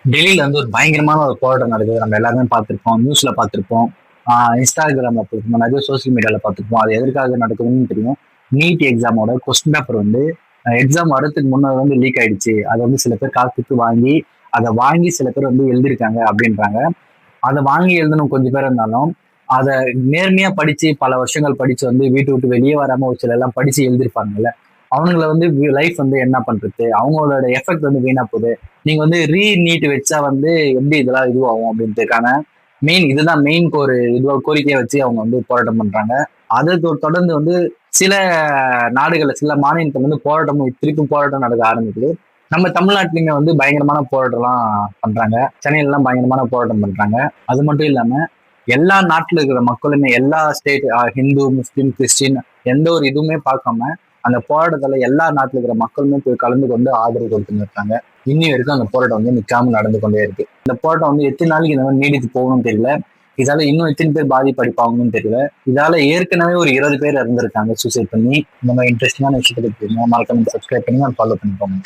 டெல்லியில வந்து ஒரு பயங்கரமான ஒரு போராட்டம் நடக்குது. நம்ம எல்லாருமே பார்த்திருப்போம், நியூஸ்ல பார்த்திருப்போம், இன்ஸ்டாகிராம்ல பார்த்திருப்போம், நிறைய சோசியல் மீடியால பார்த்திருப்போம். அது எதற்காக நடக்குதுன்னு தெரியும். நீட் எக்ஸாமோட கொஸ்டின் பேப்பர் வந்து எக்ஸாம் வரதுக்கு முன்னாடி வந்து லீக் ஆயிடுச்சு. அதை வந்து சில பேர் காசு கொடுத்து வாங்கி அதை வாங்கி சில பேர் வந்து எழுதியிருக்காங்க அப்படின்றாங்க. அதை வாங்கி எழுதணும் கொஞ்சம் பேர் இருந்தாலும், அதை நேர்மையா படிச்சு பல வருஷங்கள் படிச்சு வந்து வீட்டை விட்டு வெளியே வராம ஒரு சில எல்லாம் படிச்சு எழுதியிருப்பாங்கல்ல, அவனுங்களை வந்து லைஃப் வந்து என்ன பண்றது, அவங்களோட எஃபெக்ட் வந்து வீணா போகுது. நீங்க வந்து நீட் வச்சா வந்து எப்படி இதெல்லாம் இதுவாகும் அப்படின்றதுக்கான இதுதான் மெயின் ஒரு இதுவா கோரிக்கையை வச்சு அவங்க வந்து போராட்டம் பண்றாங்க. அதை தொடர்ந்து வந்து சில நாடுகள்ல சில மாநிலத்துல வந்து திருப்பும் போராட்டம் நடக்க ஆரம்பிக்குது. நம்ம தமிழ்நாட்டிலுமே வந்து பயங்கரமான போராட்டம்லாம் பண்றாங்க. சென்னையில எல்லாம் பயங்கரமான போராட்டம் பண்றாங்க. அது மட்டும் இல்லாம எல்லா நாட்டுல இருக்கிற மக்களுமே எல்லா ஸ்டேட், ஹிந்து, முஸ்லீம், கிறிஸ்டின், எந்த ஒரு இதுவுமே பார்க்காம அந்த போராட்டத்துல எல்லா நாட்டுல இருக்கிற மக்களுமே போய் கலந்து கொண்டு ஆதரவு கொடுத்துன்னு இருக்காங்க. இன்னி வரைக்கும் அந்த போராட்டம் வந்து நிக்காம நடந்து கொண்டே இருக்கு. இந்த போராட்டம் வந்து எத்தனை நாளைக்கு இந்த மாதிரி நீடித்து போகணும்னு தெரியல. இதால இன்னும் எத்தனை பேர் பாதிப்படைப்பாங்கன்னு தெரியல. இதால ஏற்கனவே ஒரு 20 பேர் இறந்திருக்காங்க சூசைட் பண்ணி. இந்த மாதிரி இன்ட்ரெஸ்டிங்கான விஷயத்துக்கு மறக்காம சப்ஸ்கிரைப் பண்ணி ஃபாலோ பண்ணிக்கோங்க.